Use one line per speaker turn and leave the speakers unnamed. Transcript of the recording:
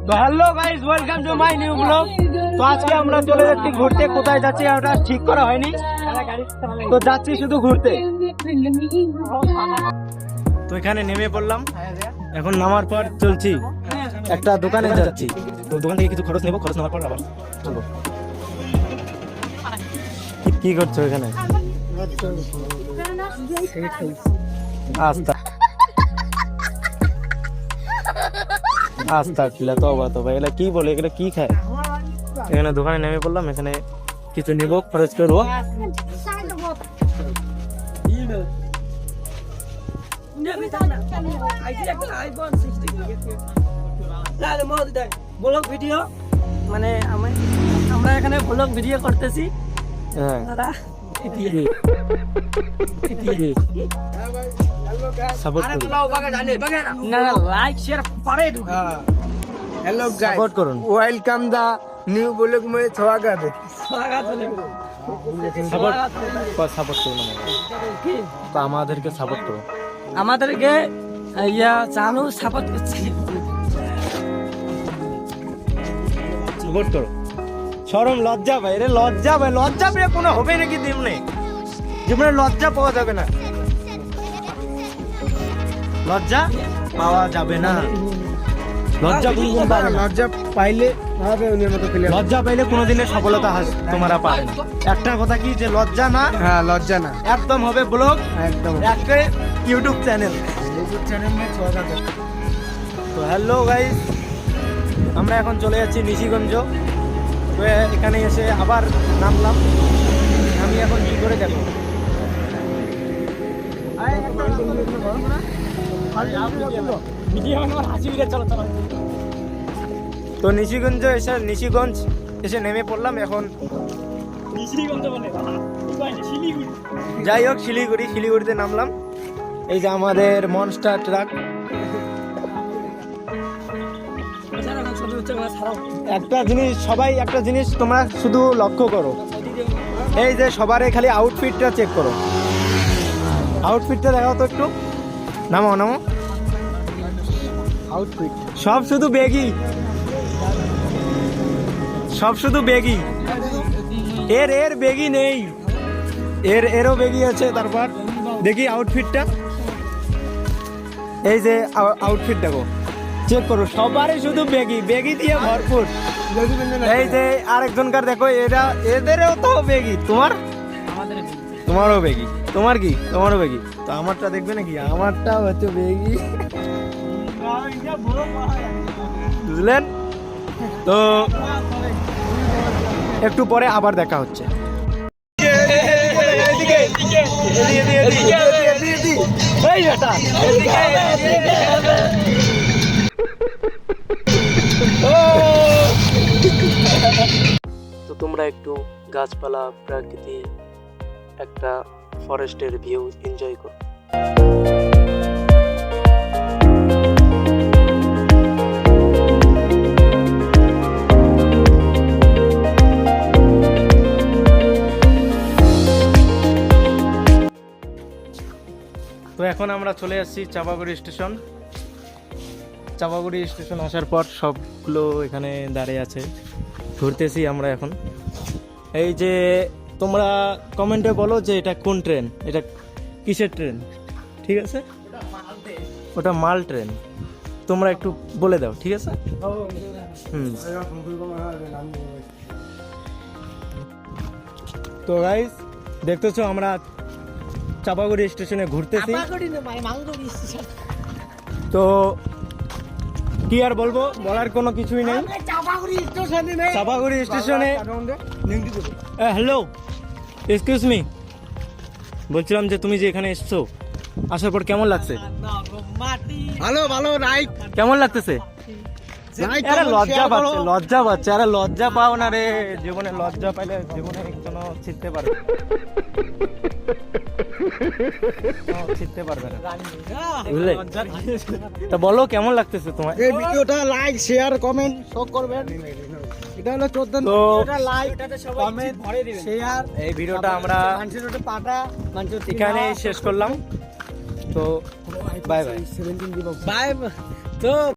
তো hello guys, welcome to my new blog. তো আজকে আমরা চলে যাচ্ছি ঘুরতে। কোথায় যাচ্ছি ওটা ঠিক করা হয়নি, তো যাচ্ছি শুধু ঘুরতে। তো এখানে নেমে পড়লাম, এখন নামার পর চলছি একটা দোকানে যাচ্ছি। তো দোকান থেকে কিছু খরচ নেবো, খরচ নেওয়ার পর আবার চলবো। কি করছো এখানে? আস্তা আস্তা কিলা তো ভাই, এগুলা কি বলে, এগুলা কি খায়? এখানে দোকানে নেমে পড়লাম, এখানে কিছু নিব, খরচ করবো। ব্লগ ভিডিও মানে আমরা এখানে ব্লগ ভিডিও করতেছি। সাপোর্ট
हेलो गाइस,
সাপোর্ট করুন,
वेलकम द न्यू ब्लॉग में स्वागत है।
সাপোর্ট করুন তো আমাদেরকে সাপোর্ট করুন।
আমাদেরকে চালু সাপোর্ট করছে।
সাপোর্ট করো। শরম লজ্জা ভাই, রে লজ্জা ভাই, লজ্জা পেয়ে কোনো হবে নাকি জীবনে? জীবনে লজ্জা পাওয়া যাবে না, লজ্জা পাওয়া যাবে না। লজ্জা
लज्जा पाइले হবে উনির মতো প্লেয়ার।
লজ্জা পাইলে কোনোদিনের সফলতা তোমরা পাবে না। একটা কথা কি, যে লজ্জা না,
হ্যাঁ লজ্জা না,
একদম হবে ব্লগ,
একদম
একটা ইউটিউব চ্যানেল।
ইউটিউব চ্যানেল में स्वागत है।
তো হ্যালো গাইস, আমরা এখন চলে যাচ্ছি নিশিগঞ্জ। তো এখানে এসে আবার নামলাম, আমি এখন কি করে দেখো। তো নিশিগঞ্জ এসে নেমে পড়লাম এখন। যাই হোক, শিলিগুড়িতে নামলাম। এই যে আমাদের মনস্টার ট্রাক। একটা জিনিস তোমরা শুধু লক্ষ্য করো, এই যে সবার খালি আউটফিটটা চেক করো। আউটফিটটা দেখাও তো একটু। নামো
आउटफिट
সব শুধু বেগি, এর বেগি নেই, এরও বেগি আছে। তারপর দেখি আউটফিটটা, এই যে আউটফিট দেখো, চেক করো, সবারই শুধু বেগি দিয়ে ভরপুর। এই যে আরেকজনকার দেখো, এদেরও তো বেগি। তোমারও বেগি, তোমারও বেগি। তো আমারটা দেখবে নাকি? আমারটা হচ্ছে বেগি, বুঝলেন? তো একটু পরে আবার দেখা হচ্ছে। তো তোমরা একটু গাছপালা, প্রকৃতি, একটা ফরেস্টের ভিউ এনজয় করো। তো এখন আমরা চলে আসছি চাপাগুড়ি স্টেশন। আসার পর সবগুলো এখানে দাঁড়িয়ে আছে, ঘুরতেছি আমরা এখন। এই যে তোমরা কমেন্টে বলো যে এটা কোন ট্রেন, এটা কিসের ট্রেন, ঠিক আছে? ওটা মাল ট্রেন, তোমরা একটু বলে দাও, ঠিক আছে? তো গাইস, দেখতেছো আমরা চাপাগুড়ি স্টেশনে ঘুরতেছি। তো কি আর বলবো, বলার কোনো কিছুই নেই। চাপাগুড়ি স্টেশনে হ্যালো, এক্সকিউজ মি, বলছিলাম যে তুমি যে এখানে এসছো, আসার পর কেমন লাগছে?
ভালো রাইট,
কেমন লাগতেছে? আরে লজ্জা পাচ্ছে, আরে লজ্জা পাও না রে। জীবনে লজ্জা পাইলে জীবনে কোনো ছিটতে পারবে না, বুঝলে? তা বলো কেমন লাগতেছে তোমার?
এই ভিডিওটা লাইক, শেয়ার, কমেন্ট সব করবেন। এটা হলো 14
তো
লাইক, কমেন্ট, শেয়ার।
এই ভিডিওটা আমরা এখানে শেষ করলাম। তো বাই বাই।
তো